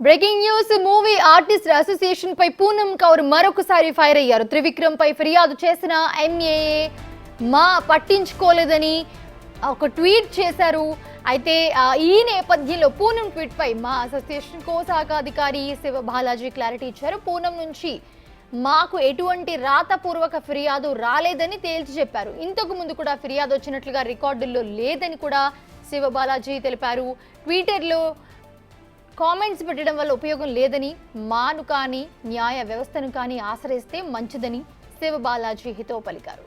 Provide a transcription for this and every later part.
Breaking news movie artist association పై పూనం కౌర్ మరొకసారి fire అయ్యారు. త్రివిక్రమ్ పై ఫిర్యాదు చేసిన ఎంఏఏ మా పట్టించుకోలేదని ఒక ట్వీట్ చేశారు. అయితే ఈ నేపథ్యంలో పూనం ట్వీట్ పై మా అసోసియేషన్ కోశాఖ అధికారి శివ బాలాజీ క్లారిటీ ఇచ్చారు. పూనం నుంచి మాకు ఎటువంటి రాతపూర్వక ఫిర్యాదు రాలేదని తేల్చి చెప్పారు. ఇంతకు ముందు కూడా ఫిర్యాదు వచ్చినట్లుగా రికార్డుల్లో లేదని కూడా శివ బాలాజీ తెలిపారు. ట్విట్టర్లో కామెంట్స్ పెట్టడం వల్ల ఉపయోగం లేదని, మాను కానీ న్యాయ వ్యవస్థను కానీ ఆశ్రయిస్తే మంచిదని శివ బాలాజీ హితవు పలికారు.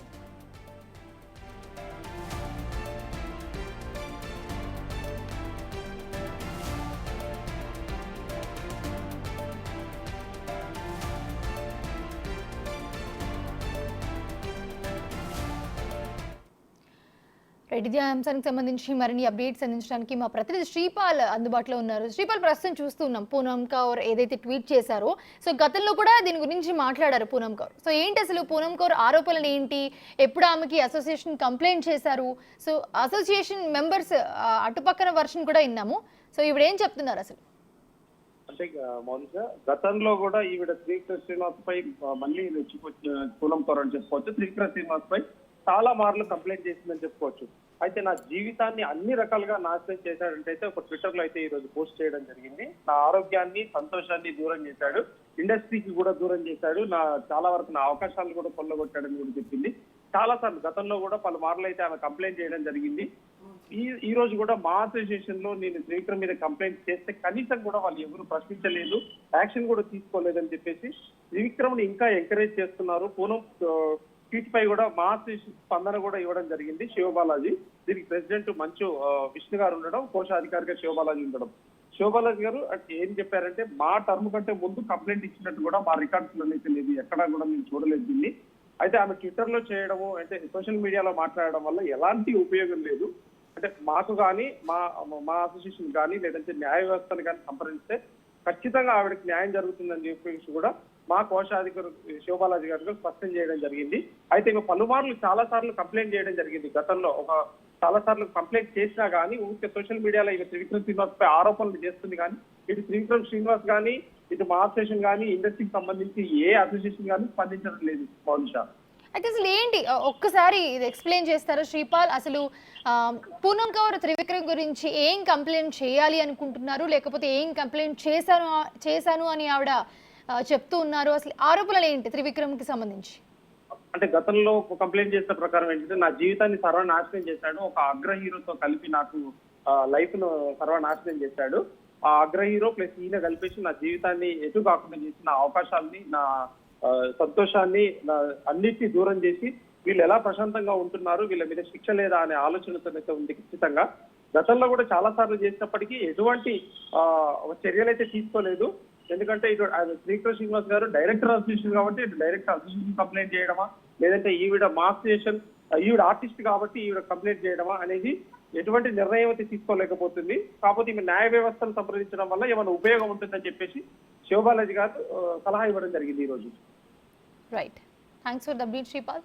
ఇదే అంశానికి సంబంధించి మరిన్ని అప్డేట్స్ అందించడానికి మా ప్రతినిధి శ్రీపాల్ అందుబాటులో ఉన్నారు. శ్రీపాల్, ప్రస్తుతం చూస్తున్నాం పూనం కౌర్ ఏదైతే ట్వీట్ చేశారో, సో గతంలో కూడా దీని గురించి మాట్లాడారు పూనం కౌర్. సో ఏంటి అసలు పూనం కౌర్ ఆరోపణలు ఏంటి, ఎప్పుడు ఆమెకి అసోసియేషన్ కంప్లైంట్ చేశారు? సో అసోసియేషన్ మెంబర్స్ అటుపక్కన వర్షన్ కూడా విన్నాము. సో ఇప్పుడు ఏం చెప్తున్నారు అసలు? అంటే మౌనిక, గతంలో కూడా ఈవిడ త్రివిక్రమ్ శ్రీనివాస్ పై మళ్ళీ రెచ్చిపోయి పూనం కౌర్ అని చెప్పుకోవచ్చు. త్రివిక్రమ్ శ్రీనివాస్ పై చాలా మార్లు కంప్లైంట్ చేసిందని చెప్పుకోవచ్చు. అయితే నా జీవితాన్ని అన్ని రకాలుగా నాశనం చేశాడంటే అయితే ఒక ట్విట్టర్ లో అయితే ఈ రోజు పోస్ట్ చేయడం జరిగింది. నా ఆరోగ్యాన్ని, సంతోషాన్ని దూరం చేశాడు, ఇండస్ట్రీకి కూడా దూరం చేశాడు, నా చాలా వరకు నా అవకాశాలను కూడా కొల్లగొట్టాడని కూడా చెప్పింది. చాలా సార్లు గతంలో కూడా పలు మార్లు అయితే ఆమె కంప్లైంట్ చేయడం జరిగింది. ఈ రోజు కూడా మా అసోసియేషన్ లో నేను త్రివిక్రమ్ మీద కంప్లైంట్ చేస్తే కనీసం కూడా వాళ్ళు ఎవరు ప్రశ్నించలేదు, యాక్షన్ కూడా తీసుకోలేదని చెప్పేసి త్రివిక్రమ్ ని ఇంకా ఎంకరేజ్ చేస్తున్నారు. పూనం ట్వీట్ పై కూడా మా స్పందన కూడా ఇవ్వడం జరిగింది. శివబాలాజీ దీనికి ప్రెసిడెంట్ మంచు విష్ణు గారు ఉండడం, కోశాధికారిగా శివబాలాజీ ఉండడం. శివబాలాజీ గారు ఏం చెప్పారంటే, మా టర్మ్ కంటే ముందు కంప్లైంట్ ఇచ్చినట్టు కూడా మా రికార్డ్స్ లో అయితే లేదు, ఎక్కడా కూడా మేము చూడలేదు దీన్ని. అయితే ఆమె ట్విట్టర్ లో చేయడము, అయితే సోషల్ మీడియాలో మాట్లాడడం వల్ల ఎలాంటి ఉపయోగం లేదు. అంటే మాకు కానీ మా అసోసియేషన్ కానీ లేదంటే న్యాయ వ్యవస్థను కానీ సంప్రదిస్తే ఖచ్చితంగా ఆవిడకి న్యాయం జరుగుతుందని చెప్పేసి కూడా మా కోశాధికారి శివబాలాజీ గారు స్పష్టం చేయడం జరిగింది. అయితే ఇక పలుమార్లు చాలా సార్లు కంప్లైంట్ చేయడం జరిగింది. గతంలో చాలా సార్లు కంప్లైంట్ చేసినా కానీ ఊరికే సోషల్ మీడియాలో ఇక త్రివిక్రమ్ శ్రీనివాస్ పై ఆరోపణలు చేస్తుంది. కానీ ఇటు త్రివిక్రమ్ శ్రీనివాస్ కానీ ఇటు మా అసోసియేషన్ కానీ ఇండస్ట్రీకి సంబంధించి ఏ అసోసియేషన్ కానీ స్పందించడం లేదు. మౌనిష, అయితే అసలు ఏంటి ఒక్కసారి ఇది ఎక్స్ప్లెయిన్ చేస్తారా శ్రీపాల్? అసలు పూనం కౌర్ త్రివిక్రమ్ గురించి ఏం కంప్లైంట్ చేయాలి అనుకుంటున్నారు, లేకపోతే ఏం కంప్లైంట్ చేశాను అని ఆవిడ చెప్తూ ఉన్నారు? అసలు ఆరోపణలు ఏంటి త్రివిక్రమ్ కి సంబంధించి? అంటే గతంలో కంప్లైంట్ చేసిన ప్రకారం ఏంటంటే, నా జీవితాన్ని సర్వనాశనం చేశాడు, ఒక అగ్ర హీరోతో కలిపి నాకు లైఫ్ ను సర్వనాశనం చేశాడు. ఆ అగ్ర హీరో ప్లస్ ఈయన కలిపేసి నా జీవితాన్ని ఎటు కాకుండా చేసి నా అవకాశాలని, నా సంతోషాన్ని, అన్నిటినీ దూరం చేసి వీళ్ళు ఎలా ప్రశాంతంగా ఉంటున్నారు, వీళ్ళ మీద శిక్ష లేదా అనే ఆలోచనతో ఉంది. ఖచ్చితంగా గతంలో కూడా చాలా సార్లు చేసినప్పటికీ ఎటువంటి చర్యలు అయితే తీసుకోలేదు. ఎందుకంటే ఇటు త్రివిక్రమ్ శ్రీనివాస్ గారు డైరెక్టర్ అసోసియేషన్ కాబట్టి ఇటు డైరెక్టర్ అసోసియేషన్ కంప్లైంట్ చేయడమా, లేదంటే ఈవిడ మా అసోసియేషన్ ఈవిడ ఆర్టిస్ట్ కాబట్టి ఈవిడ కంప్లైంట్ చేయడమా అనేది ఎటువంటి నిర్ణయం అయితే తీసుకోలేకపోతుంది. కాకపోతే ఈమె న్యాయ వ్యవస్థను సంప్రదించడం వల్ల ఏమైనా ఉపయోగం ఉంటుందని చెప్పేసి శివబాలాజీ గారు సలహా ఇవ్వడం జరిగింది ఈ రోజు. Right, thanks for the update Sripal.